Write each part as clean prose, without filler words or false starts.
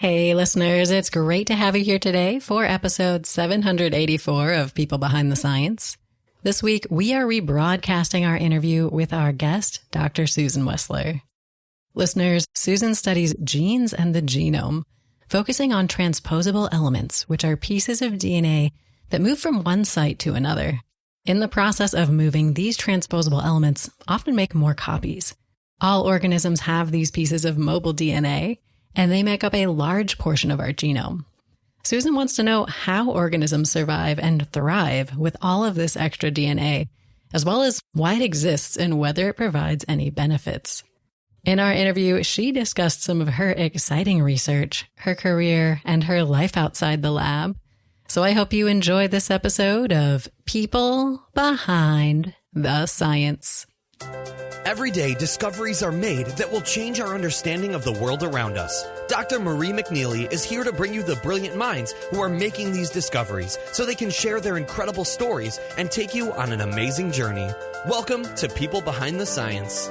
Hey, listeners, it's great to have you here today for episode 784 of People Behind the Science. This week, we are rebroadcasting our interview with our guest, Dr. Susan Wessler. Listeners, Susan studies genes and the genome, focusing on transposable elements, which are pieces of DNA that move from one site to another. In the process of moving, these transposable elements often make more copies. All organisms have these pieces of mobile DNA, and they make up a large portion of our genome. Susan wants to know how organisms survive and thrive with all of this extra DNA, as well as why it exists and whether it provides any benefits. In our interview, she discussed some of her exciting research, her career, and her life outside the lab. So I hope you enjoy this episode of People Behind the Science. Every day, discoveries are made that will change our understanding of the world around us. Dr. Marie McNeely is here to bring you the brilliant minds who are making these discoveries so they can share their incredible stories and take you on an amazing journey. Welcome to People Behind the Science.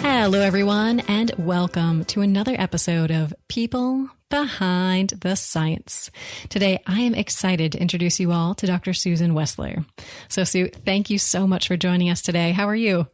Hello, everyone, and welcome to another episode of People Behind the Science. Today, I am excited to introduce you all to Dr. Susan Wessler. So, Sue, thank you so much for joining us today. How are you?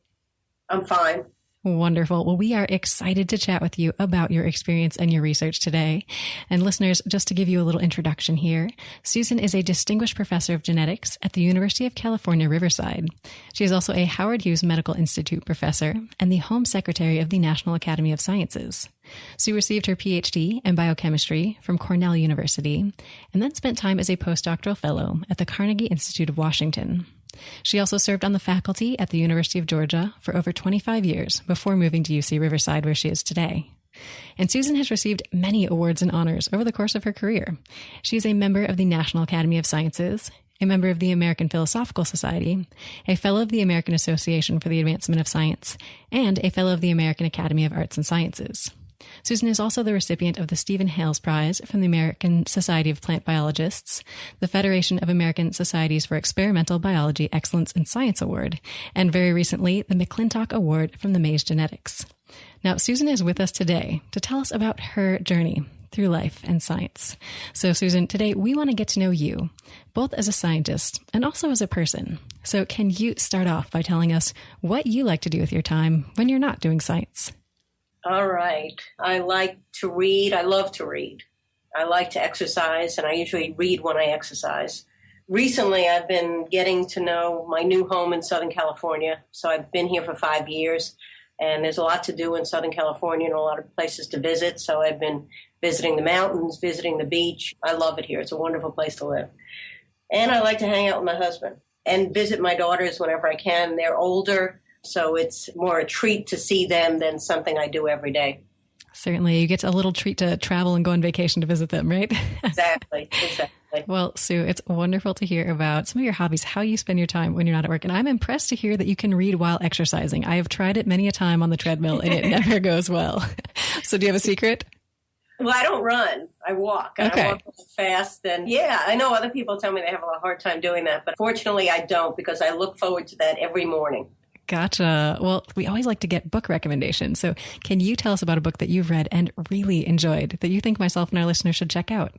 I'm fine. Wonderful. Well, we are excited to chat with you about your experience and your research today. And listeners, just to give you a little introduction here, Susan is a distinguished professor of genetics at the University of California, Riverside. She is also a Howard Hughes Medical Institute professor and the Home Secretary of the National Academy of Sciences. Sue received her PhD in biochemistry from Cornell University and then spent time as a postdoctoral fellow at the Carnegie Institute of Washington. She also served on the faculty at the University of Georgia for over 25 years before moving to UC Riverside, where she is today. And Susan has received many awards and honors over the course of her career. She is a member of the National Academy of Sciences, a member of the American Philosophical Society, a fellow of the American Association for the Advancement of Science, and a fellow of the American Academy of Arts and Sciences. Susan is also the recipient of the Stephen Hales Prize from the American Society of Plant Biologists, the Federation of American Societies for Experimental Biology Excellence in Science Award, and very recently, the McClintock Award from the Maize Genetics. Now, Susan is with us today to tell us about her journey through life and science. So, Susan, today we want to get to know you, both as a scientist and also as a person. So can you start off by telling us what you like to do with your time when you're not doing science? All right. I like to read. I love to read. I like to exercise, and I usually read when I exercise. Recently, I've been getting to know my new home in Southern California. So I've been here for 5 years, and there's a lot to do in Southern California and a lot of places to visit. So I've been visiting the mountains, visiting the beach. I love it here. It's a wonderful place to live. And I like to hang out with my husband and visit my daughters whenever I can. They're older, so it's more a treat to see them than something I do every day. Certainly. You get a little treat to travel and go on vacation to visit them, right? Exactly. Well, Sue, it's wonderful to hear about some of your hobbies, how you spend your time when you're not at work. And I'm impressed to hear that you can read while exercising. I have tried it many a time on the treadmill and it never goes well. So do you have a secret? Well, I don't run. I walk. Okay. I walk fast. And yeah, I know other people tell me they have a hard time doing that. But fortunately, I don't, because I look forward to that every morning. Gotcha. Well, we always like to get book recommendations. So can you tell us about a book that you've read and really enjoyed that you think myself and our listeners should check out?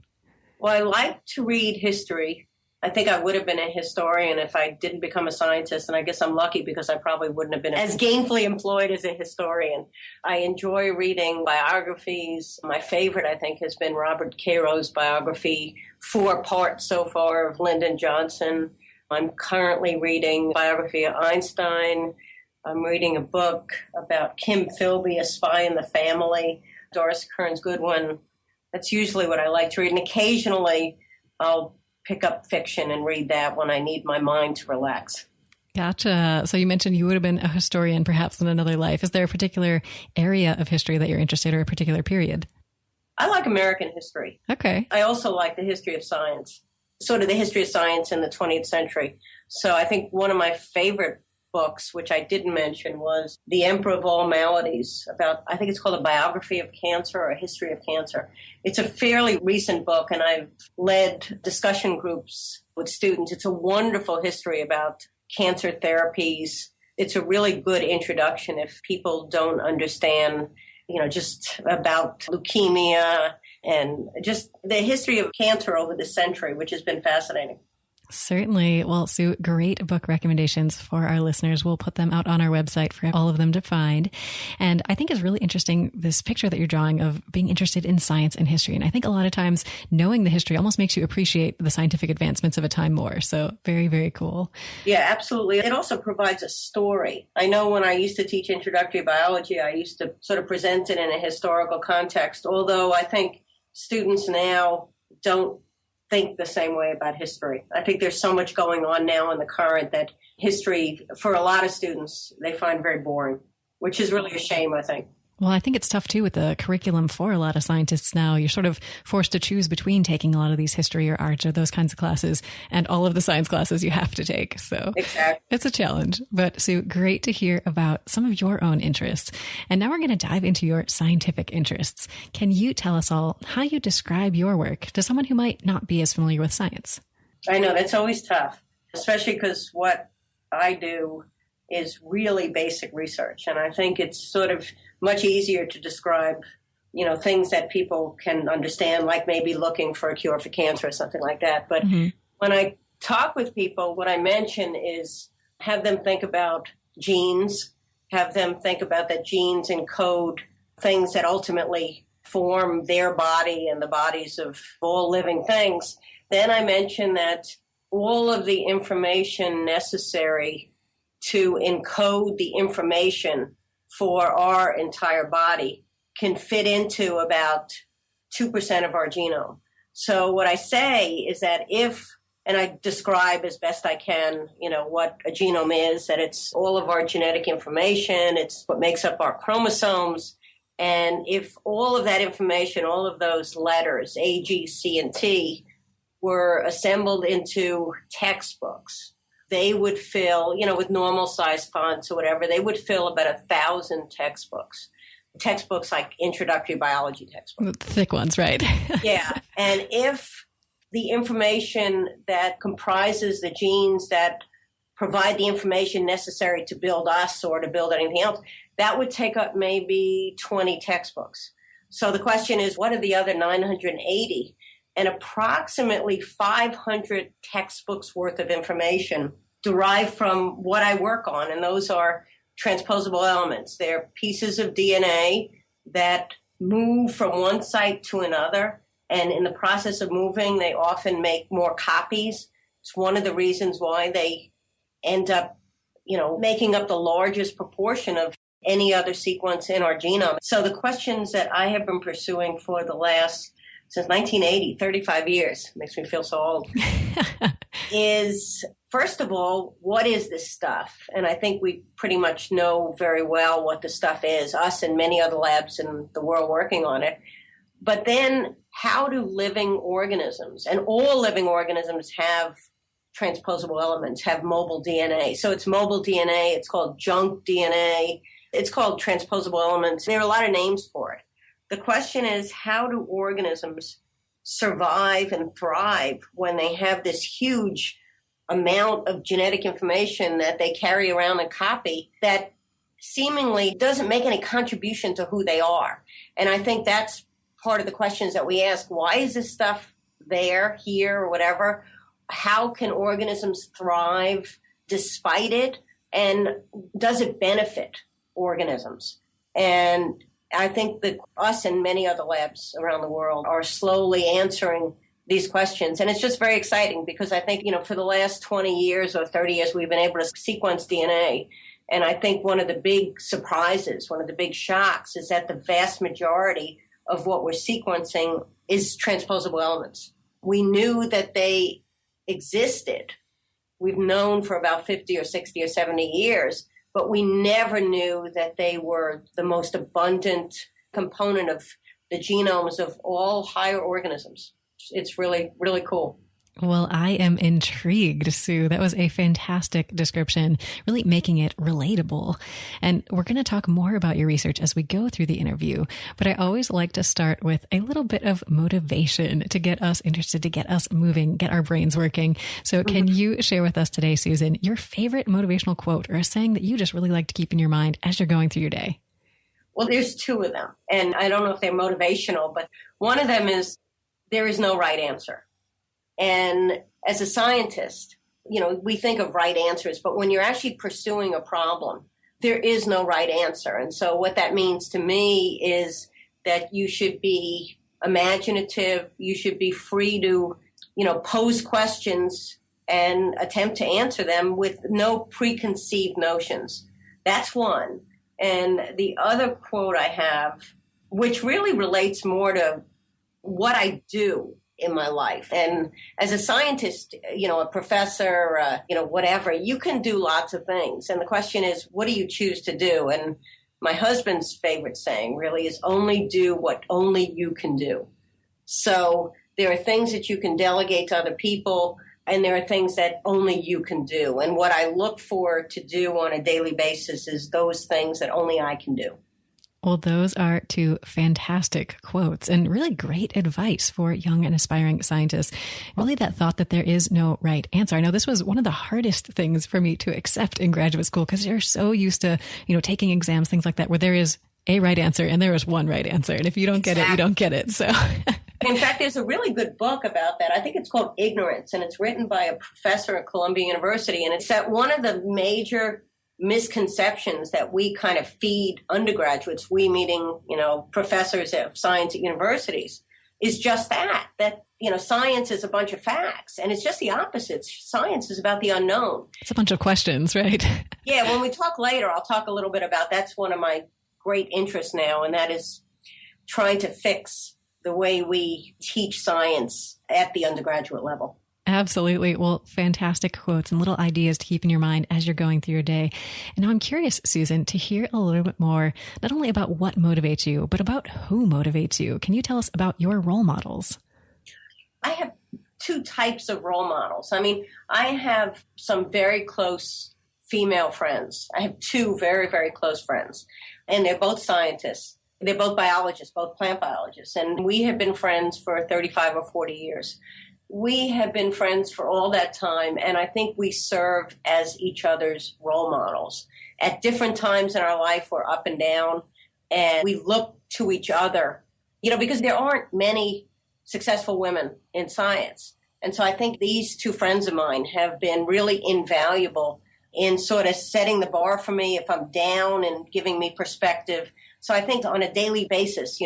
Well, I like to read history. I think I would have been a historian if I didn't become a scientist. And I guess I'm lucky because I probably wouldn't have been as gainfully employed as a historian. I enjoy reading biographies. My favorite, I think, has been Robert Caro's biography, 4 parts so far, of Lyndon Johnson. I'm currently reading a biography of Einstein. I'm reading a book about Kim Philby, A Spy in the Family, Doris Kearns Goodwin. That's usually what I like to read. And occasionally I'll pick up fiction and read that when I need my mind to relax. Gotcha. So you mentioned you would have been a historian perhaps in another life. Is there a particular area of history that you're interested in or a particular period? I like American history. Okay. I also like the history of science, sort of the history of science in the 20th century. So I think one of my favorite books, which I didn't mention, was The Emperor of All Maladies, about, I think it's called A Biography of Cancer or A History of Cancer. It's a fairly recent book, and I've led discussion groups with students. It's a wonderful history about cancer therapies. It's a really good introduction if people don't understand, just about leukemia and just the history of cancer over the century, which has been fascinating. Certainly. Well, Sue, great book recommendations for our listeners. We'll put them out on our website for all of them to find. And I think it's really interesting, this picture that you're drawing of being interested in science and history. And I think a lot of times knowing the history almost makes you appreciate the scientific advancements of a time more. So very, very cool. Yeah, absolutely. It also provides a story. I know when I used to teach introductory biology, I used to sort of present it in a historical context, although I think students now don't think the same way about history. I think there's so much going on now in the current that history, for a lot of students, they find very boring, which is really a shame, I think. Well, I think it's tough too with the curriculum for a lot of scientists now. You're sort of forced to choose between taking a lot of these history or art or those kinds of classes and all of the science classes you have to take. So exactly. It's a challenge. But Sue, great to hear about some of your own interests. And now we're going to dive into your scientific interests. Can you tell us all how you describe your work to someone who might not be as familiar with science? I know that's always tough, especially because what I do is really basic research. And I think it's sort of much easier to describe, things that people can understand, like maybe looking for a cure for cancer or something like that. But when I talk with people, what I mention is have them think about genes, have them think about that genes encode things that ultimately form their body and the bodies of all living things. Then I mention that all of the information necessary to encode the information for our entire body can fit into about 2% of our genome. So what I say is that and I describe as best I can, what a genome is, that it's all of our genetic information, it's what makes up our chromosomes. And if all of that information, all of those letters, A, G, C, and T, were assembled into textbooks, they would fill, with normal size fonts or whatever, they would fill about 1,000 textbooks. Textbooks like introductory biology textbooks. The thick ones, right? Yeah. And if the information that comprises the genes that provide the information necessary to build us or to build anything else, that would take up maybe 20 textbooks. So the question is, what are the other 980? And approximately 500 textbooks worth of information derived from what I work on. And those are transposable elements. They're pieces of DNA that move from one site to another. And in the process of moving, they often make more copies. It's one of the reasons why they end up, making up the largest proportion of any other sequence in our genome. So the questions that I have been pursuing since 1980, 35 years, makes me feel so old, is, first of all, what is this stuff? And I think we pretty much know very well what the stuff is, us and many other labs in the world working on it. But then how do living organisms, and all living organisms have transposable elements, have mobile DNA. So it's mobile DNA, it's called junk DNA, it's called transposable elements. There are a lot of names for it. The question is, how do organisms survive and thrive when they have this huge amount of genetic information that they carry around and copy that seemingly doesn't make any contribution to who they are? And I think that's part of the questions that we ask. Why is this stuff there, here, or whatever? How can organisms thrive despite it? And does it benefit organisms? And I think that us and many other labs around the world are slowly answering these questions. And it's just very exciting because I think, for the last 20 years or 30 years, we've been able to sequence DNA. And I think one of the big surprises, one of the big shocks is that the vast majority of what we're sequencing is transposable elements. We knew that they existed. We've known for about 50 or 60 or 70 years, but we never knew that they were the most abundant component of the genomes of all higher organisms. It's really, really cool. Well, I am intrigued, Sue. That was a fantastic description, really making it relatable. And we're going to talk more about your research as we go through the interview. But I always like to start with a little bit of motivation to get us interested, to get us moving, get our brains working. So can you share with us today, Susan, your favorite motivational quote or a saying that you just really like to keep in your mind as you're going through your day? Well, there's two of them. And I don't know if they're motivational, but one of them is, there is no right answer. And as a scientist, we think of right answers, but when you're actually pursuing a problem, there is no right answer. And so what that means to me is that you should be imaginative. You should be free to, pose questions and attempt to answer them with no preconceived notions. That's one. And the other quote I have, which really relates more to what I do in my life. And as a scientist, a professor, whatever, you can do lots of things. And the question is, what do you choose to do? And my husband's favorite saying really is, only do what only you can do. So there are things that you can delegate to other people, and there are things that only you can do. And what I look for to do on a daily basis is those things that only I can do. Well, those are two fantastic quotes and really great advice for young and aspiring scientists. Really that thought that there is no right answer. I know this was one of the hardest things for me to accept in graduate school because you're so used to, taking exams, things like that, where there is a right answer and there is one right answer. And if you don't get it, you don't get it. So in fact, there's a really good book about that. I think it's called Ignorance, and it's written by a professor at Columbia University. And it's that one of the major misconceptions that we kind of feed undergraduates, we meaning, professors of science at universities, is just that, science is a bunch of facts. And it's just the opposite. Science is about the unknown. It's a bunch of questions, right? Yeah, when we talk later, I'll talk a little bit about, that's one of my great interests now, and that is trying to fix the way we teach science at the undergraduate level. Absolutely. Well, fantastic quotes and little ideas to keep in your mind as you're going through your day. And now I'm curious, Susan, to hear a little bit more, not only about what motivates you, but about who motivates you. Can you tell us about your role models? I have two types of role models. I have some very close female friends. I have two very, very close friends, and they're both scientists. They're both biologists, both plant biologists. And we have been friends for 35 or 40 years. We have been friends for all that time, and I think we serve as each other's role models. At different times in our life, we're up and down, and we look to each other, because there aren't many successful women in science. And so I think these two friends of mine have been really invaluable in sort of setting the bar for me if I'm down and giving me perspective. So I think on a daily basis,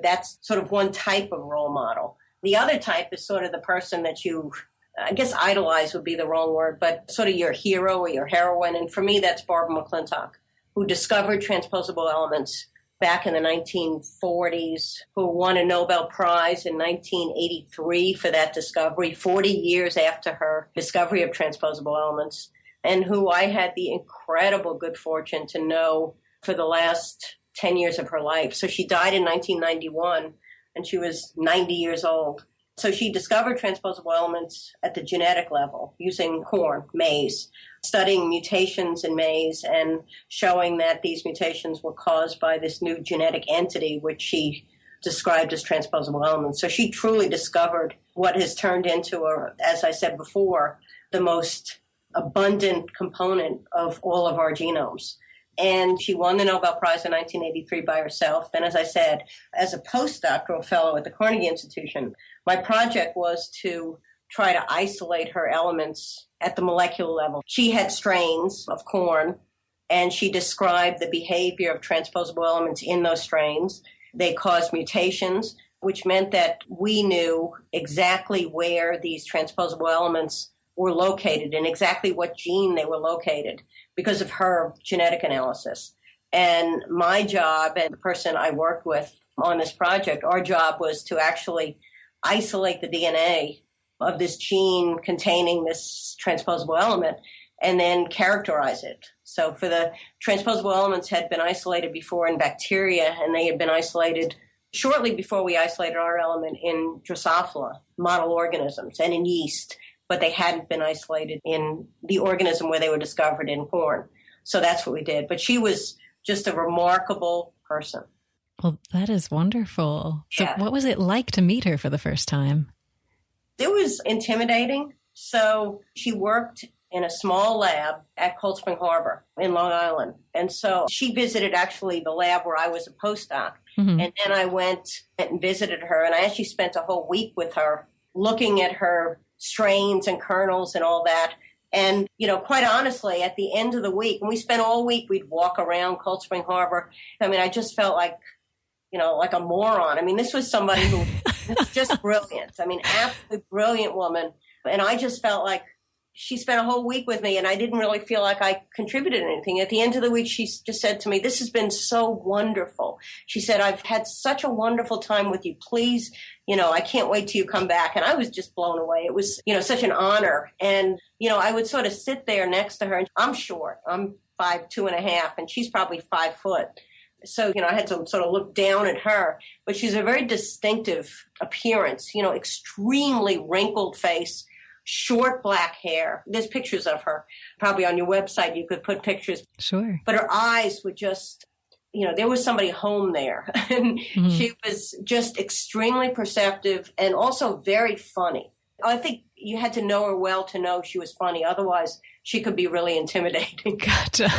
that's sort of one type of role model. The other type is sort of the person that you, I guess idolize would be the wrong word, but sort of your hero or your heroine. And for me, that's Barbara McClintock, who discovered transposable elements back in the 1940s, who won a Nobel Prize in 1983 for that discovery, 40 years after her discovery of transposable elements, and who I had the incredible good fortune to know for the last 10 years of her life. So she died in 1991. And she was 90 years old. So she discovered transposable elements at the genetic level using corn, maize, studying mutations in maize and showing that these mutations were caused by this new genetic entity, which she described as transposable elements. So she truly discovered what has turned into, as I said before, the most abundant component of all of our genomes. And she won the Nobel Prize in 1983 by herself. And as I said, as a postdoctoral fellow at the Carnegie Institution, my project was to try to isolate her elements at the molecular level. She had strains of corn, and she described the behavior of transposable elements in those strains. They caused mutations, which meant that we knew exactly where these transposable elements were located and exactly what gene they were located because of her genetic analysis. And my job and the person I worked with on this project, our job was to actually isolate the DNA of this gene containing this transposable element and then characterize it. So for the transposable elements had been isolated before in bacteria, and they had been isolated shortly before we isolated our element in Drosophila, model organisms, and in yeast, but they hadn't been isolated in the organism where they were discovered in corn. So that's what we did. But she was just a remarkable person. Well, that is wonderful. So Yeah. what was it like to meet her for the first time? It was intimidating. So she worked in a small lab at Cold Spring Harbor in Long Island. And so she visited actually the lab where I was a postdoc. Mm-hmm. And then I went and visited her, and I actually spent a whole week with her looking at her strains and kernels and all that. And, quite honestly, at the end of the week, and we spent all week, we'd walk around Cold Spring Harbor. I mean, I just felt like a moron. I mean, this was somebody who was just brilliant. I mean, absolutely brilliant woman. And I just felt like she spent a whole week with me, and I didn't really feel like I contributed anything. At the end of the week, she just said to me, "This has been so wonderful." She said, "I've had such a wonderful time with you. Please, I can't wait till you come back." And I was just blown away. It was, such an honor. And, I would sort of sit there next to her. And I'm short. I'm 5'2.5", and she's probably 5 foot. So, I had to sort of look down at her. But she's a very distinctive appearance, extremely wrinkled face, short black hair. There's pictures of her. Probably on your website you could put pictures. Sure. But her eyes were just, there was somebody home there. And Mm-hmm. she was just extremely perceptive and also very funny. I think you had to know her well to know she was funny. Otherwise, she could be really intimidating. Gotcha.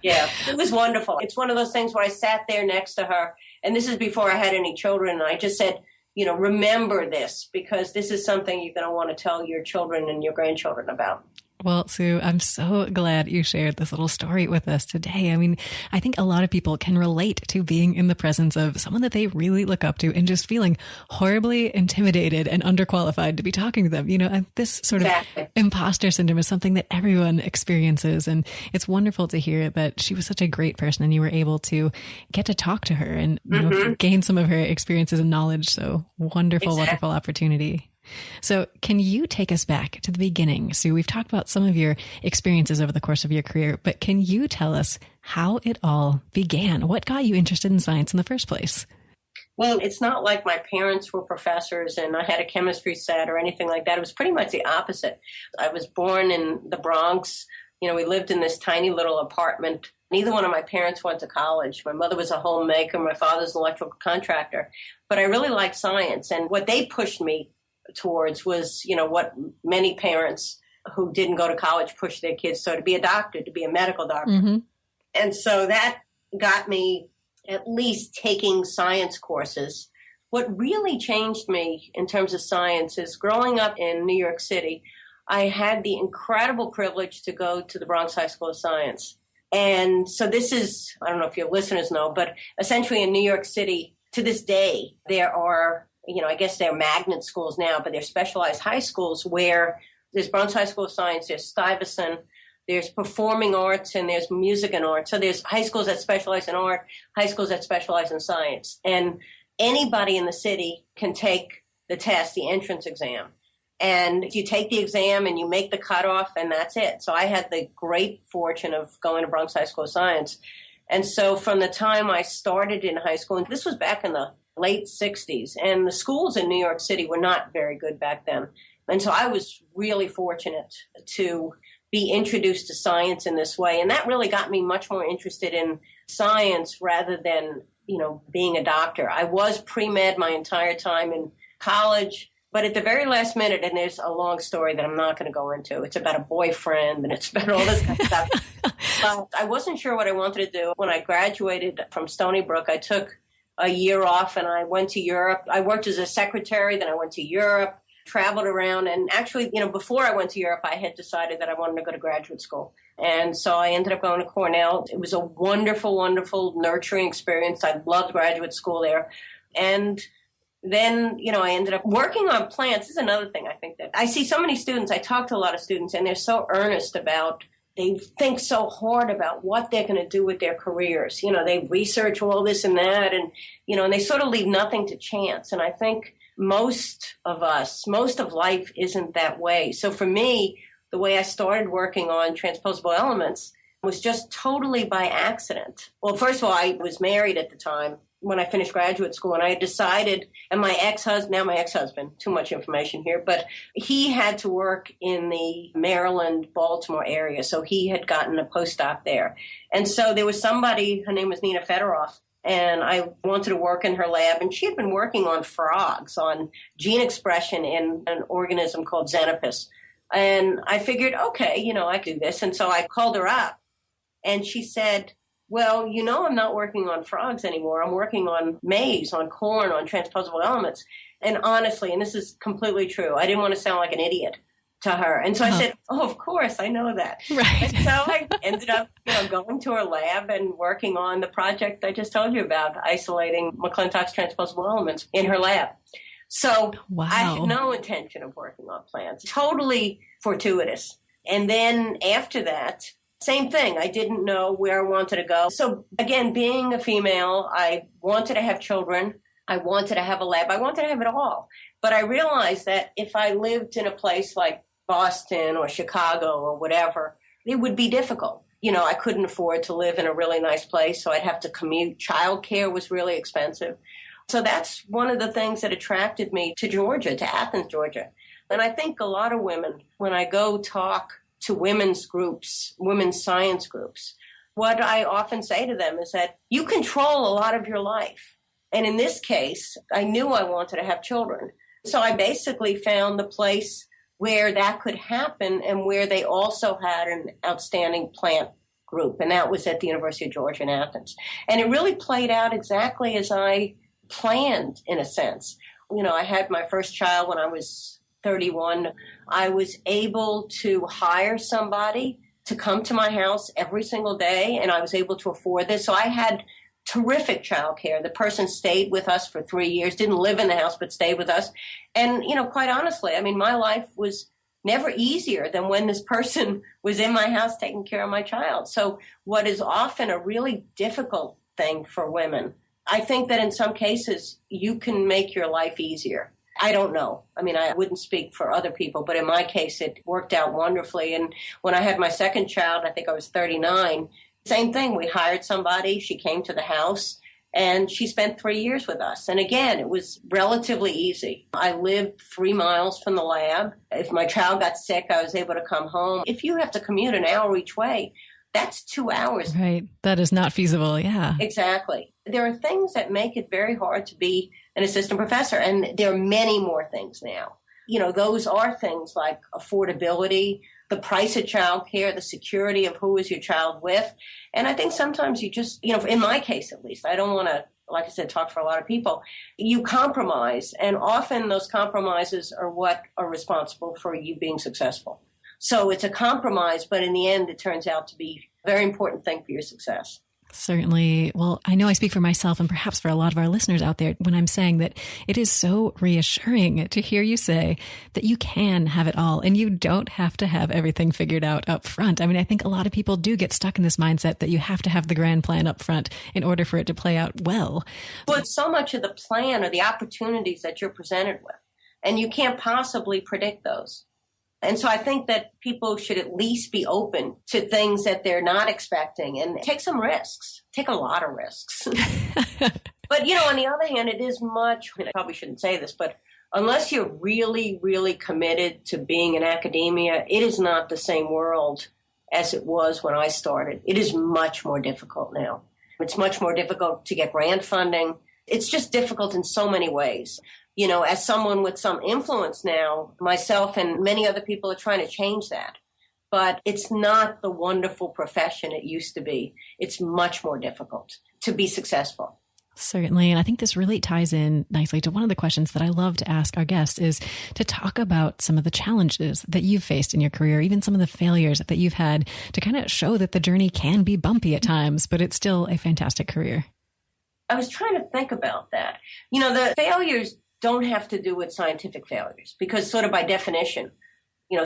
Yeah, it was wonderful. It's one of those things where I sat there next to her, and this is before I had any children, and I just said, remember this, because this is something you're going to want to tell your children and your grandchildren about. Well, Sue, I'm so glad you shared this little story with us today. I mean, I think a lot of people can relate to being in the presence of someone that they really look up to and just feeling horribly intimidated and underqualified to be talking to them. And this sort of imposter syndrome is something that everyone experiences. And it's wonderful to hear that she was such a great person and you were able to get to talk to her and gain some of her experiences and knowledge. So wonderful, wonderful opportunity. So can you take us back to the beginning? Sue, we've talked about some of your experiences over the course of your career, but can you tell us how it all began? What got you interested in science in the first place? Well, it's not like my parents were professors and I had a chemistry set or anything like that. It was pretty much the opposite. I was born in the Bronx. We lived in this tiny little apartment. Neither one of my parents went to college. My mother was a homemaker. My father's an electrical contractor. But I really liked science. And what they pushed me towards was, what many parents who didn't go to college pushed their kids, so to be a doctor, to be a medical doctor. Mm-hmm. And so that got me at least taking science courses. What really changed me in terms of science is growing up in New York City, I had the incredible privilege to go to the Bronx High School of Science. And so this is, I don't know if your listeners know, but essentially in New York City, to this day, there are, I guess they're magnet schools now, but they're specialized high schools where there's Bronx High School of Science, there's Stuyvesant, there's performing arts, and there's music and art. So there's high schools that specialize in art, high schools that specialize in science. And anybody in the city can take the test, the entrance exam. And you take the exam and you make the cutoff, and that's it. So I had the great fortune of going to Bronx High School of Science. And so from the time I started in high school, and this was back in the late 60s, and the schools in New York City were not very good back then. And so I was really fortunate to be introduced to science in this way. And that really got me much more interested in science rather than, being a doctor. I was pre-med my entire time in college, but at the very last minute, and there's a long story that I'm not going to go into. It's about a boyfriend and it's about all this kind of stuff. But I wasn't sure what I wanted to do. When I graduated from Stony Brook, I took a year off and I went to Europe. I worked as a secretary, then I went to Europe, traveled around. And actually, before I went to Europe, I had decided that I wanted to go to graduate school. And so I ended up going to Cornell. It was a wonderful, wonderful, nurturing experience. I loved graduate school there. And then, I ended up working on plants. This is another thing I think that I see so many students. I talk to a lot of students and they're so earnest about, they think so hard about what they're going to do with their careers. They research all this and that and, and they sort of leave nothing to chance. And I think most of life isn't that way. So for me, the way I started working on transposable elements was just totally by accident. Well, first of all, I was married at the time. when I finished graduate school, and I had decided, and my ex-husband, too much information here, but he had to work in the Maryland, Baltimore area. So he had gotten a postdoc there. And so there was somebody, her name was Nina Federoff, and I wanted to work in her lab. And she had been working on frogs, on gene expression in an organism called Xenopus. And I figured, okay, I could do this. And so I called her up, and she said, well, I'm not working on frogs anymore. I'm working on maize, on corn, on transposable elements. And honestly, and this is completely true, I didn't want to sound like an idiot to her. And so I said, oh, of course, I know that. Right. And so I ended up going to her lab and working on the project I just told you about, isolating McClintock's transposable elements in her lab. So wow. I had no intention of working on plants. Totally fortuitous. And then after that, same thing. I didn't know where I wanted to go. So again, being a female, I wanted to have children. I wanted to have a lab. I wanted to have it all. But I realized that if I lived in a place like Boston or Chicago or whatever, it would be difficult. I couldn't afford to live in a really nice place, so I'd have to commute. Childcare was really expensive. So that's one of the things that attracted me to Georgia, to Athens, Georgia. And I think a lot of women, when I go talk to women's groups, women's science groups, what I often say to them is that you control a lot of your life. And in this case, I knew I wanted to have children. So I basically found the place where that could happen and where they also had an outstanding plant group. And that was at the University of Georgia in Athens. And it really played out exactly as I planned, in a sense. I had my first child when I was 31. I was able to hire somebody to come to my house every single day, and I was able to afford this. So I had terrific childcare. The person stayed with us for 3 years, didn't live in the house, but stayed with us. And, quite honestly, my life was never easier than when this person was in my house taking care of my child. So what is often a really difficult thing for women, I think that in some cases you can make your life easier. I don't know. I wouldn't speak for other people, but in my case, it worked out wonderfully. And when I had my second child, I think I was 39, same thing. We hired somebody. She came to the house, and she spent 3 years with us. And again, it was relatively easy. I lived 3 miles from the lab. If my child got sick, I was able to come home. If you have to commute an hour each way, that's 2 hours. Right. That is not feasible. Yeah. Exactly. There are things that make it very hard to be an assistant professor, and there are many more things now. Those are things like affordability, the price of childcare, the security of who is your child with. And I think sometimes you just, in my case at least, I don't want to, like I said, talk for a lot of people, you compromise. And often those compromises are what are responsible for you being successful. So it's a compromise, but in the end, it turns out to be a very important thing for your success. Certainly. Well, I know I speak for myself and perhaps for a lot of our listeners out there when I'm saying that it is so reassuring to hear you say that you can have it all and you don't have to have everything figured out up front. I think a lot of people do get stuck in this mindset that you have to have the grand plan up front in order for it to play out well. Well, it's so much of the plan or the opportunities that you're presented with, and you can't possibly predict those. And so I think that people should at least be open to things that they're not expecting and take some risks, take a lot of risks. But, on the other hand, it is much, I probably shouldn't say this, but unless you're really, really committed to being in academia, it is not the same world as it was when I started. It is much more difficult now. It's much more difficult to get grant funding. It's just difficult in so many ways. As someone with some influence now, myself and many other people are trying to change that. But it's not the wonderful profession it used to be. It's much more difficult to be successful. Certainly. And I think this really ties in nicely to one of the questions that I love to ask our guests is to talk about some of the challenges that you've faced in your career, even some of the failures that you've had to kind of show that the journey can be bumpy at times, but it's still a fantastic career. I was trying to think about that. The failures don't have to do with scientific failures because sort of by definition,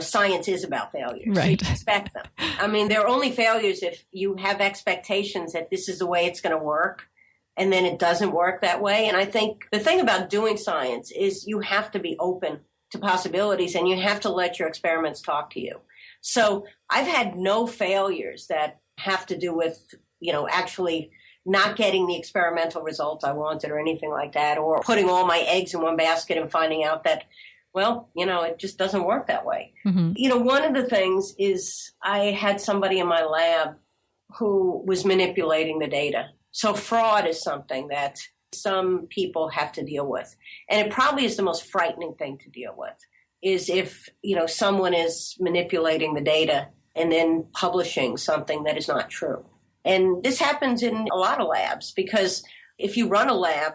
science is about failures. Right. So you expect them. There are only failures if you have expectations that this is the way it's going to work and then it doesn't work that way. And I think the thing about doing science is you have to be open to possibilities and you have to let your experiments talk to you. So I've had no failures that have to do with, actually not getting the experimental results I wanted or anything like that, or putting all my eggs in one basket and finding out that, well, it just doesn't work that way. Mm-hmm. One of the things is I had somebody in my lab who was manipulating the data. So fraud is something that some people have to deal with. And it probably is the most frightening thing to deal with, is if, someone is manipulating the data and then publishing something that is not true. And this happens in a lot of labs, because if you run a lab,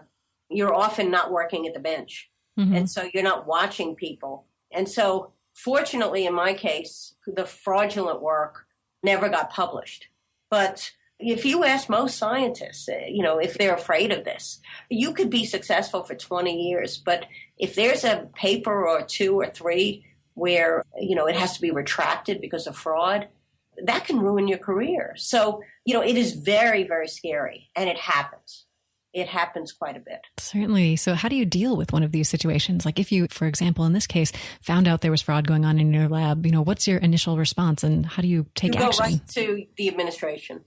you're often not working at the bench. Mm-hmm. And so you're not watching people. And so fortunately, in my case, the fraudulent work never got published. But if you ask most scientists, if they're afraid of this, you could be successful for 20 years. But if there's a paper or 2 or 3 where, it has to be retracted because of fraud, that can ruin your career. So, it is very, very scary. And it happens. It happens quite a bit. Certainly. So how do you deal with one of these situations? Like if you, for example, in this case, found out there was fraud going on in your lab, what's your initial response and how do you take action? You go right to the administration.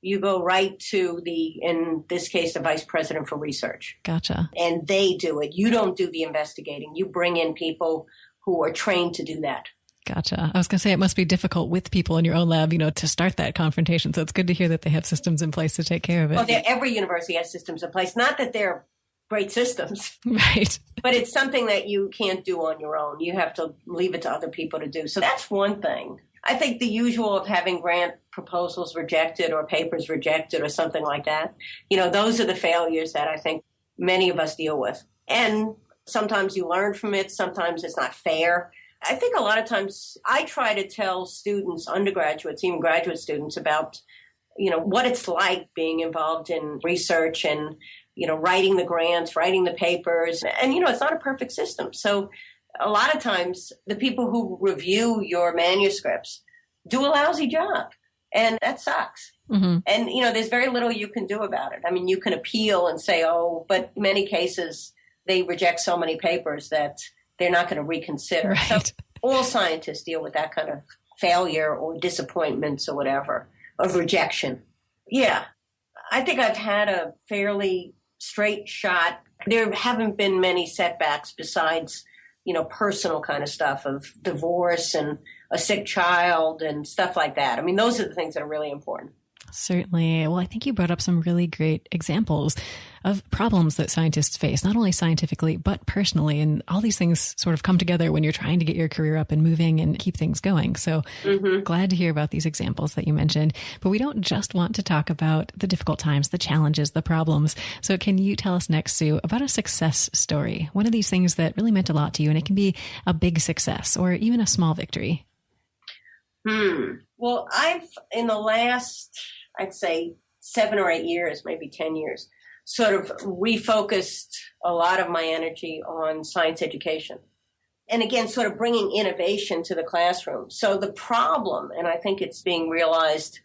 You go right to in this case, the vice president for research. Gotcha. And they do it. You don't do the investigating. You bring in people who are trained to do that. Gotcha. I was going to say it must be difficult with people in your own lab, to start that confrontation. So it's good to hear that they have systems in place to take care of it. Well, every university has systems in place. Not that they're great systems. Right. But it's something that you can't do on your own. You have to leave it to other people to do. So that's one thing. I think the usual of having grant proposals rejected or papers rejected or something like that, those are the failures that I think many of us deal with. And sometimes you learn from it. Sometimes it's not fair. I think a lot of times I try to tell students, undergraduates, even graduate students about, what it's like being involved in research and, writing the grants, writing the papers. And, it's not a perfect system. So a lot of times the people who review your manuscripts do a lousy job. And that sucks. Mm-hmm. And, there's very little you can do about it. I mean, you can appeal and say, but in many cases they reject so many papers that they're not going to reconsider. Right. So all scientists deal with that kind of failure or disappointments or whatever, of rejection. Yeah, I think I've had a fairly straight shot. There haven't been many setbacks besides, personal kind of stuff of divorce and a sick child and stuff like that. I mean, those are the things that are really important. Certainly. Well, I think you brought up some really great examples of problems that scientists face, not only scientifically, but personally. And all these things sort of come together when you're trying to get your career up and moving and keep things going. So glad to hear about these examples that you mentioned. But we don't just want to talk about the difficult times, the challenges, the problems. So can you tell us next, Sue, about a success story? One of these things that really meant a lot to you, and it can be a big success or even a small victory. Well, I've, in the last, I'd say 7 or 8 years, maybe 10 years, sort of refocused a lot of my energy on science education. And again, sort of bringing innovation to the classroom. So the problem, and I think it's being realized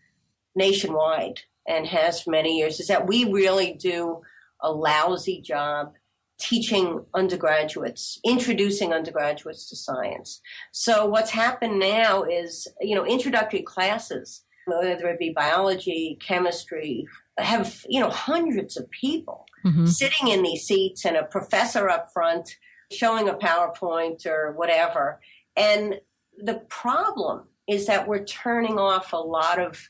nationwide and has for many years, is that we really do a lousy job teaching undergraduates, introducing undergraduates to science. So what's happened now is, introductory classes, whether it be biology, chemistry, have, hundreds of people sitting in these seats and a professor up front showing a PowerPoint or whatever. And the problem is that we're turning off a lot of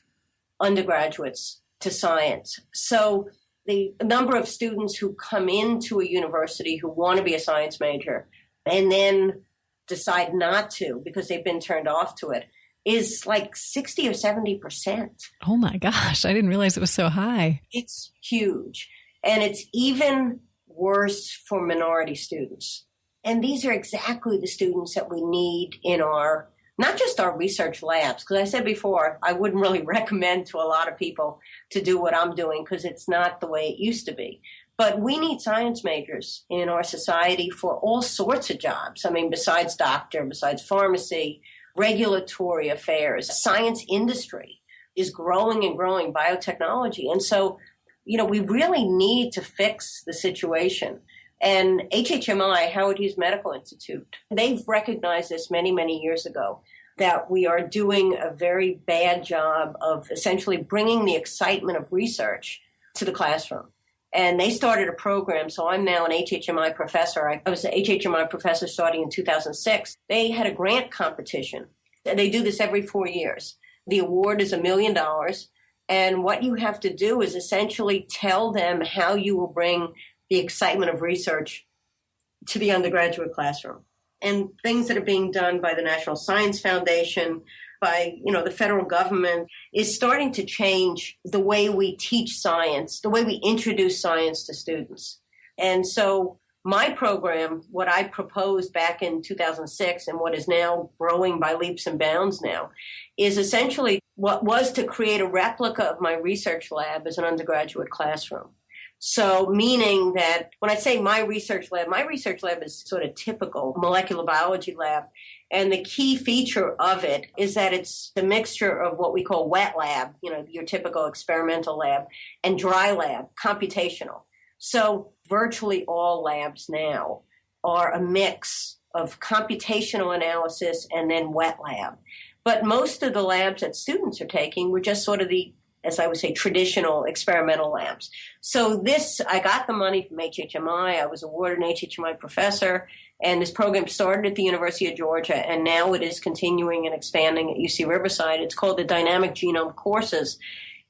undergraduates to science. So the number of students who come into a university who want to be a science major and then decide not to because they've been turned off to it is like 60 or 70%. Oh my gosh, I didn't realize it was so high. It's huge. And it's even worse for minority students. And these are exactly the students that we need in our, not just our research labs, because I said before, I wouldn't really recommend to a lot of people to do what I'm doing because it's not the way it used to be. But we need science majors in our society for all sorts of jobs. I mean, besides doctor, besides pharmacy, regulatory affairs, science industry is growing and growing, biotechnology. And so, we really need to fix the situation. And HHMI, Howard Hughes Medical Institute, they've recognized this many, many years ago, that we are doing a very bad job of essentially bringing the excitement of research to the classroom. And they started a program. So I'm now an HHMI professor. I was an HHMI professor starting in 2006. They had a grant competition. They do this every 4 years. The award is $1 million. And what you have to do is essentially tell them how you will bring the excitement of research to the undergraduate classroom. And things that are being done by the National Science Foundation, by, the federal government, is starting to change the way we teach science, the way we introduce science to students. And so my program, what I proposed back in 2006 and what is now growing by leaps and bounds now, is essentially what was to create a replica of my research lab as an undergraduate classroom. So meaning that when I say my research lab is sort of typical molecular biology lab. And the key feature of it is that it's a mixture of what we call wet lab, your typical experimental lab, and dry lab, computational. So virtually all labs now are a mix of computational analysis and then wet lab. But most of the labs that students are taking were just sort of the, as I would say, traditional experimental labs. So I got the money from HHMI. I was awarded an HHMI professor, and this program started at the University of Georgia, and now it is continuing and expanding at UC Riverside. It's called the Dynamic Genome Courses.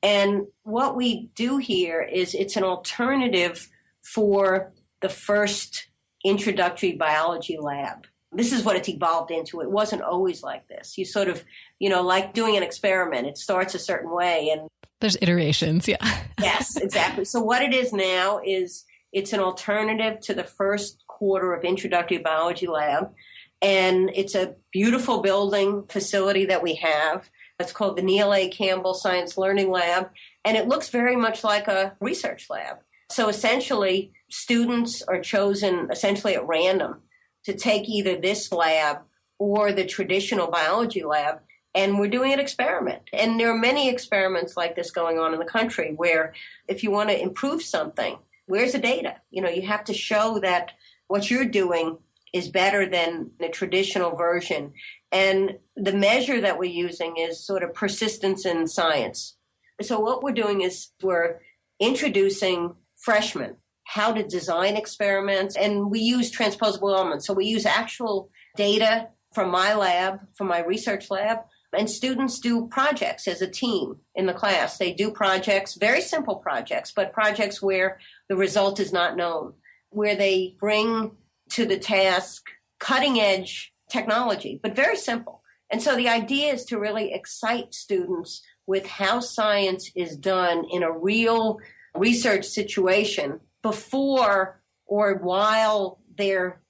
And what we do here is it's an alternative for the first introductory biology lab. This is what it's evolved into. It wasn't always like this. You sort of, like doing an experiment. It starts a certain way. And there's iterations, yeah. Yes, exactly. So what it is now is it's an alternative to the first quarter of introductory biology lab. And it's a beautiful building facility that we have. It's called the Neil A. Campbell Science Learning Lab. And it looks very much like a research lab. So essentially, students are chosen essentially at random to take either this lab or the traditional biology lab, and we're doing an experiment. And there are many experiments like this going on in the country where if you want to improve something, where's the data? You have to show that what you're doing is better than the traditional version. And the measure that we're using is sort of persistence in science. So what we're doing is we're introducing freshmen how to design experiments, and we use transposable elements. So we use actual data from my lab, from my research lab, and students do projects as a team in the class. They do projects, very simple projects, but projects where the result is not known, where they bring to the task cutting-edge technology, but very simple. And so the idea is to really excite students with how science is done in a real research situation before or while they're,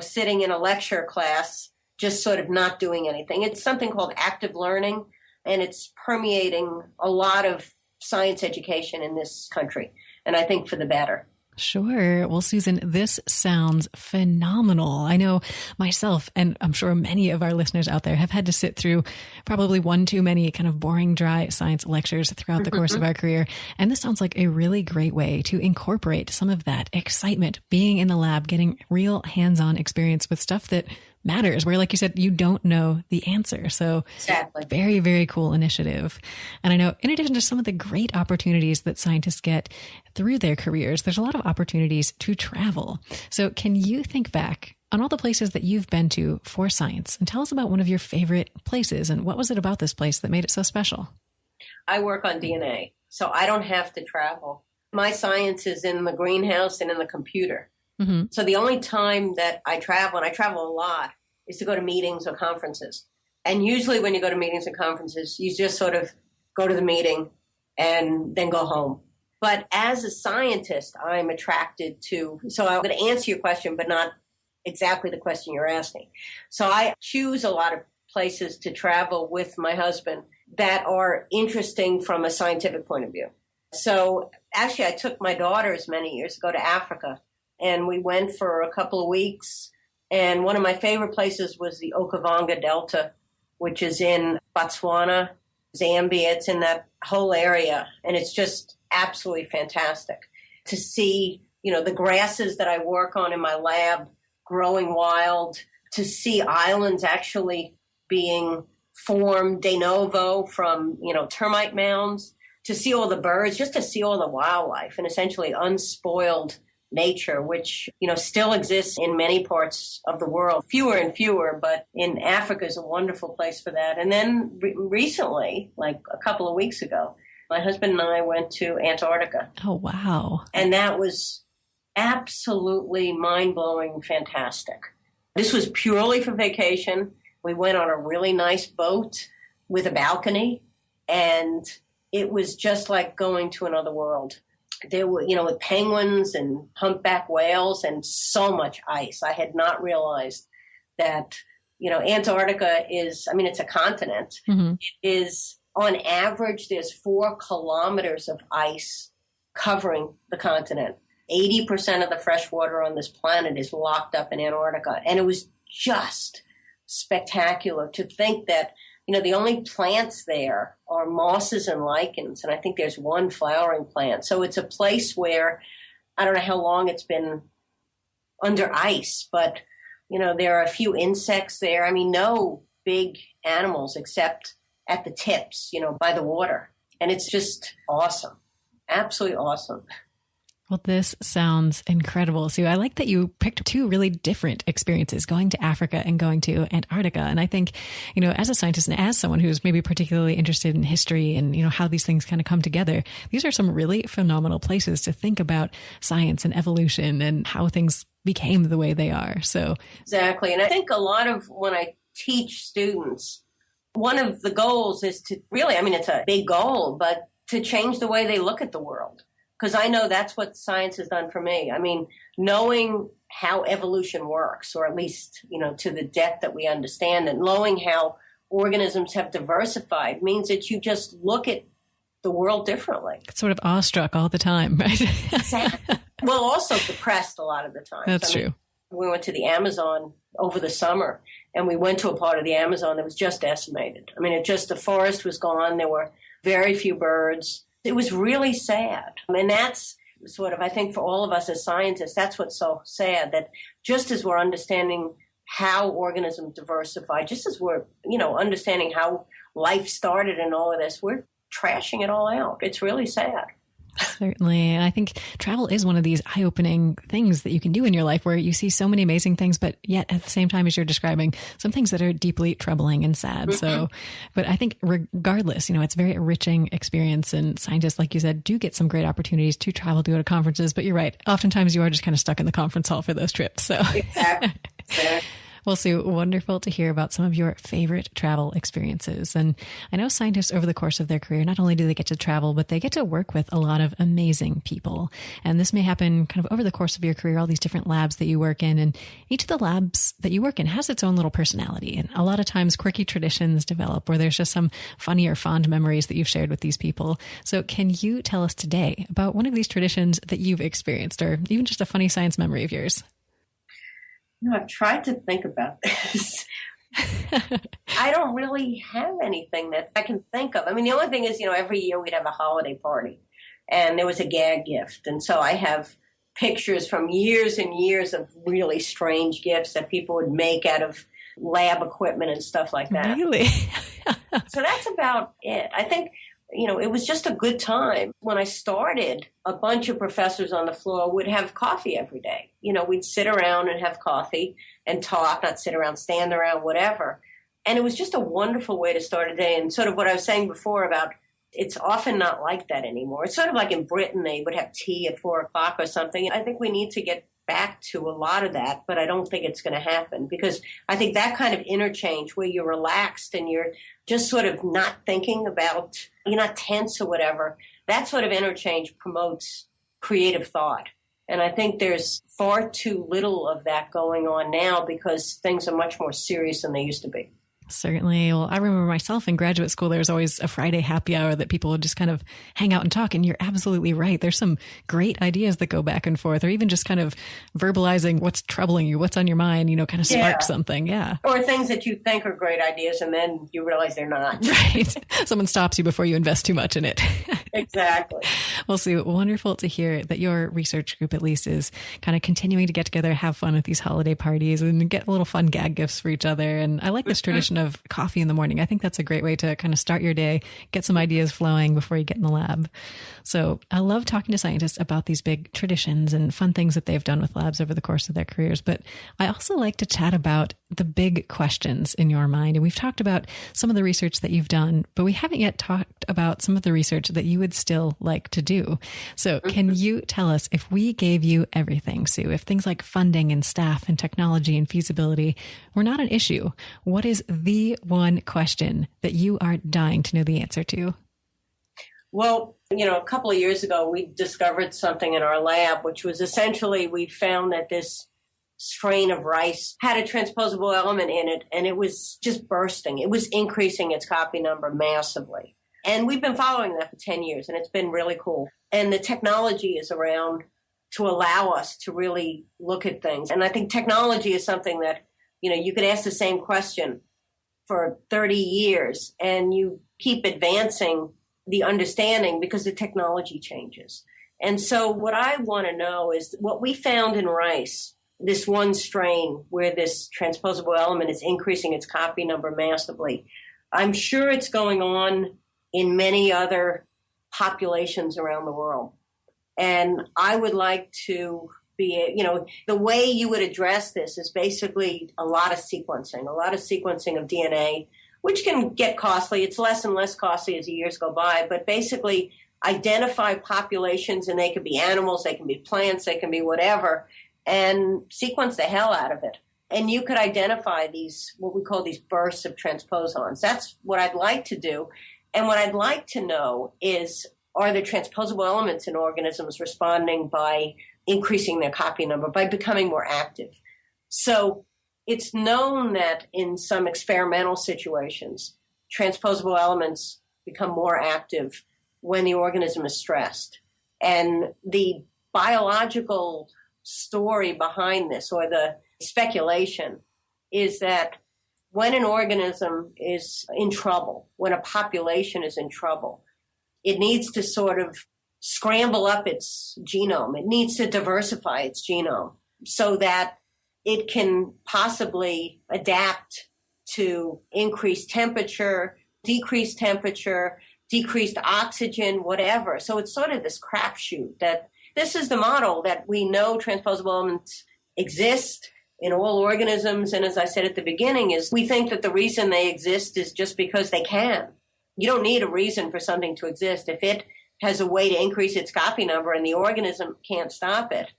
sitting in a lecture class, just sort of not doing anything. It's something called active learning, and it's permeating a lot of science education in this country, and I think for the better. Sure. Well, Susan, this sounds phenomenal. I know myself, and I'm sure many of our listeners out there have had to sit through probably one too many kind of boring, dry science lectures throughout the course of our career. And this sounds like a really great way to incorporate some of that excitement, being in the lab, getting real hands-on experience with stuff that matters, where, like you said, you don't know the answer. So exactly. Very, very cool initiative. And I know in addition to some of the great opportunities that scientists get through their careers, there's a lot of opportunities to travel. So can you think back on all the places that you've been to for science and tell us about one of your favorite places and what was it about this place that made it so special? I work on DNA, so I don't have to travel. My science is in the greenhouse and in the computer. Mm-hmm. So the only time that I travel, and I travel a lot, is to go to meetings or conferences. And usually when you go to meetings and conferences, you just sort of go to the meeting and then go home. But as a scientist, I'm attracted to, so I'm going to answer your question, but not exactly the question you're asking. So I choose a lot of places to travel with my husband that are interesting from a scientific point of view. So actually, I took my daughters many years ago to Africa, and we went for a couple of weeks. And one of my favorite places was the Okavango Delta, which is in Botswana, Zambia. It's in that whole area. And it's just absolutely fantastic to see, the grasses that I work on in my lab growing wild, to see islands actually being formed de novo from, termite mounds. to see all the birds, just to see all the wildlife and essentially unspoiled nature, which, still exists in many parts of the world, fewer and fewer, but in Africa is a wonderful place for that. And then recently, like a couple of weeks ago, my husband and I went to Antarctica. Oh, wow. And that was absolutely mind-blowing, fantastic. This was purely for vacation. We went on a really nice boat with a balcony, and it was just like going to another world. There were, with penguins and humpback whales and so much ice. I had not realized that, Antarctica is, it's a continent. Mm-hmm. It is, on average, there's 4 kilometers of ice covering the continent. 80% of the fresh water on this planet is locked up in Antarctica. And it was just spectacular to think that, the only plants there are mosses and lichens, and I think there's one flowering plant. So it's a place where, I don't know how long it's been under ice, but, there are a few insects there. No big animals except at the tips, by the water. And it's just awesome. Absolutely awesome. Well, this sounds incredible, Sue. I like that you picked 2 really different experiences, going to Africa and going to Antarctica. And I think, as a scientist and as someone who's maybe particularly interested in history and, how these things kind of come together, these are some really phenomenal places to think about science and evolution and how things became the way they are. So exactly. And I think a lot of when I teach students, one of the goals is to really, it's a big goal, but to change the way they look at the world. Because I know that's what science has done for me. Knowing how evolution works, or at least, to the depth that we understand, and knowing how organisms have diversified means that you just look at the world differently. It's sort of awestruck all the time, right? Exactly. Well, also depressed a lot of the time. That's true. We went to the Amazon over the summer, and we went to a part of the Amazon that was just decimated. The forest was gone. There were very few birds. It was really sad. And that's sort of, I think for all of us as scientists, that's what's so sad, that just as we're understanding how organisms diversify, just as we're, understanding how life started and all of this, we're trashing it all out. It's really sad. Certainly. And I think travel is one of these eye-opening things that you can do in your life where you see so many amazing things, but yet at the same time as you're describing some things that are deeply troubling and sad. Mm-hmm. So, but I think regardless, it's a very enriching experience, and scientists, like you said, do get some great opportunities to travel, to go to conferences, but you're right. Oftentimes you are just kind of stuck in the conference hall for those trips. So exactly. Well, Sue, wonderful to hear about some of your favorite travel experiences. And I know scientists over the course of their career, not only do they get to travel, but they get to work with a lot of amazing people. And this may happen kind of over the course of your career, all these different labs that you work in. And each of the labs that you work in has its own little personality. And a lot of times quirky traditions develop where there's just some funny or fond memories that you've shared with these people. So can you tell us today about one of these traditions that you've experienced, or even just a funny science memory of yours? I've tried to think about this. I don't really have anything that I can think of. The only thing is, every year we'd have a holiday party, and there was a gag gift. And so I have pictures from years and years of really strange gifts that people would make out of lab equipment and stuff like that. Really? So that's about it. I think, it was just a good time. When I started, a bunch of professors on the floor would have coffee every day. We'd sit around and have coffee and talk, not sit around, stand around, whatever. And it was just a wonderful way to start a day. And sort of what I was saying before about it's often not like that anymore. It's sort of like in Britain, they would have tea at 4:00 or something. I think we need to get back to a lot of that, but I don't think it's going to happen, because I think that kind of interchange where you're relaxed and you're just sort of not thinking about, you're not tense or whatever, that sort of interchange promotes creative thought. And I think there's far too little of that going on now because things are much more serious than they used to be. Certainly. Well, I remember myself in graduate school, there was always a Friday happy hour that people would just kind of hang out and talk. And you're absolutely right. There's some great ideas that go back and forth, or even just kind of verbalizing what's troubling you, what's on your mind, kind of spark something. Yeah. Or things that you think are great ideas and then you realize they're not. Right. Someone stops you before you invest too much in it. Exactly. Well, Sue, wonderful to hear that your research group at least is kind of continuing to get together, have fun at these holiday parties and get little fun gag gifts for each other. And I like this tradition of coffee in the morning. I think that's a great way to kind of start your day, get some ideas flowing before you get in the lab. So I love talking to scientists about these big traditions and fun things that they've done with labs over the course of their careers. But I also like to chat about the big questions in your mind. And we've talked about some of the research that you've done, but we haven't yet talked about some of the research that you would still like to do. So can you tell us, if we gave you everything, Sue, if things like funding and staff and technology and feasibility were not an issue, what is the one question that you are dying to know the answer to? Well, a couple of years ago, we discovered something in our lab, which was essentially, we found that this strain of rice had a transposable element in it, and it was just bursting. It was increasing its copy number massively. And we've been following that for 10 years, and it's been really cool. And the technology is around to allow us to really look at things. And I think technology is something that, you could ask the same question for 30 years, and you keep advancing the understanding because the technology changes. And so what I want to know is what we found in rice, this one strain where this transposable element is increasing its copy number massively. I'm sure it's going on in many other populations around the world. And I would like to be, the way you would address this is basically a lot of sequencing of DNA, which can get costly. It's less and less costly as the years go by, but basically identify populations, and they can be animals, they can be plants, they can be whatever, and sequence the hell out of it. And you could identify these, what we call these bursts of transposons. That's what I'd like to do. And what I'd like to know is, are the transposable elements in organisms responding by increasing their copy number, by becoming more active? So it's known that in some experimental situations, transposable elements become more active when the organism is stressed. And the biological story behind this, or the speculation, is that when an organism is in trouble, when a population is in trouble, it needs to sort of scramble up its genome. It needs to diversify its genome so that it can possibly adapt to increased temperature, decreased oxygen, whatever. So it's sort of this crapshoot that this is the model that we know transposable elements exist in all organisms. And as I said at the beginning, is we think that the reason they exist is just because they can. You don't need a reason for something to exist. If it has a way to increase its copy number and the organism can't stop it,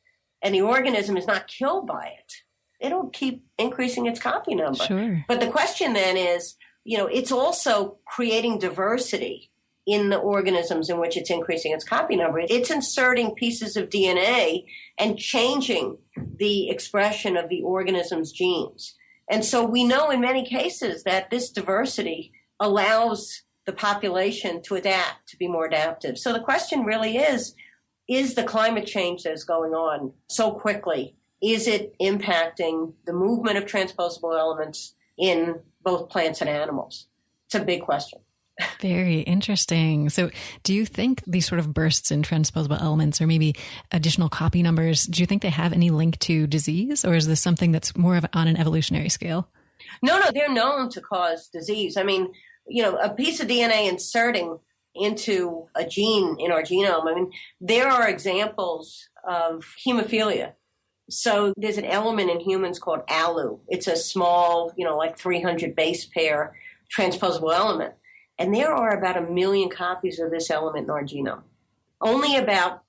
and the organism is not killed by it, it'll keep increasing its copy number. Sure. But the question then is, it's also creating diversity in the organisms in which it's increasing its copy number. It's inserting pieces of DNA and changing the expression of the organism's genes. And so we know in many cases that this diversity allows the population to adapt, to be more adaptive. So the question really is the climate change that is going on so quickly, is it impacting the movement of transposable elements in both plants and animals? It's a big question. Very interesting. So do you think these sort of bursts in transposable elements, or maybe additional copy numbers, do you think they have any link to disease, or is this something that's more of on an evolutionary scale? No, they're known to cause disease. I mean, a piece of DNA inserting into a gene in our genome, there are examples of hemophilia. So there's an element in humans called ALU. It's a small, like 300 base pair transposable element. And there are about 1 million copies of this element in our genome. Only about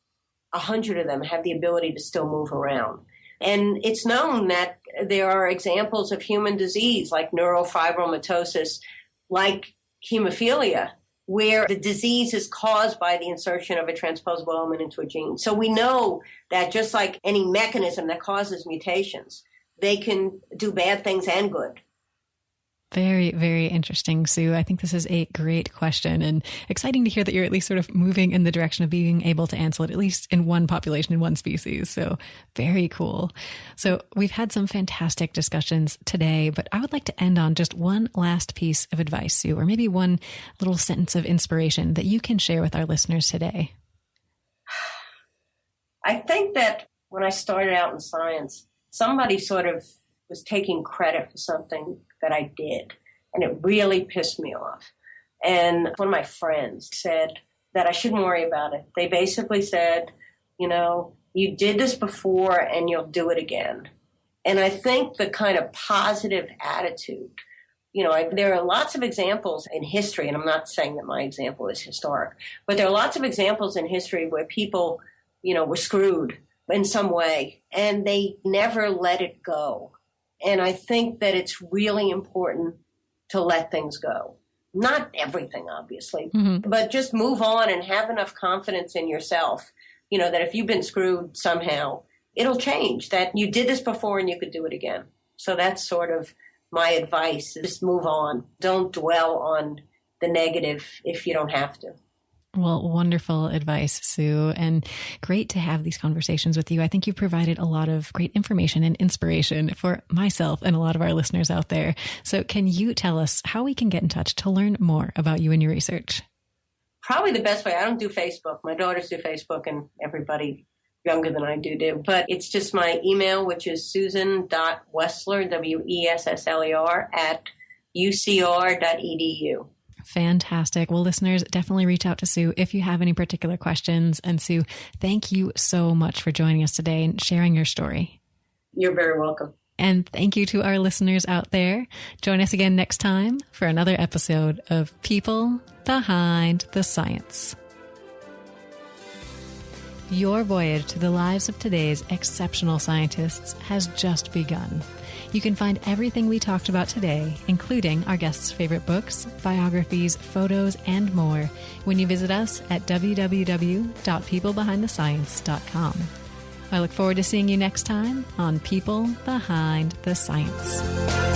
100 of them have the ability to still move around. And it's known that there are examples of human disease like neurofibromatosis, like hemophilia, where the disease is caused by the insertion of a transposable element into a gene. So we know that just like any mechanism that causes mutations, they can do bad things and good. Very, very interesting, Sue. I think this is a great question, and exciting to hear that you're at least sort of moving in the direction of being able to answer it, at least in one population, in one species. So very cool. So we've had some fantastic discussions today, but I would like to end on just one last piece of advice, Sue, or maybe one little sentence of inspiration that you can share with our listeners today. I think that when I started out in science, somebody sort of was taking credit for something that I did, and it really pissed me off. And one of my friends said that I shouldn't worry about it. They basically said, you did this before and you'll do it again. And I think the kind of positive attitude, there are lots of examples in history, and I'm not saying that my example is historic, but there are lots of examples in history where people, were screwed in some way, and they never let it go. And I think that it's really important to let things go. Not everything, obviously, but just move on and have enough confidence in yourself, that if you've been screwed somehow, it'll change, that you did this before and you could do it again. So that's sort of my advice. Just move on. Don't dwell on the negative if you don't have to. Well, wonderful advice, Sue, and great to have these conversations with you. I think you've provided a lot of great information and inspiration for myself and a lot of our listeners out there. So can you tell us how we can get in touch to learn more about you and your research? Probably the best way. I don't do Facebook. My daughters do Facebook, and everybody younger than I do. But it's just my email, which is susan.wessler, Wessler, @ucr.edu. Fantastic. Well, listeners, definitely reach out to Sue if you have any particular questions. And Sue, thank you so much for joining us today and sharing your story. You're very welcome. And thank you to our listeners out there. Join us again next time for another episode of People Behind the Science. Your voyage to the lives of today's exceptional scientists has just begun. You can find everything we talked about today, including our guests' favorite books, biographies, photos, and more, when you visit us at www.peoplebehindthescience.com. I look forward to seeing you next time on People Behind the Science.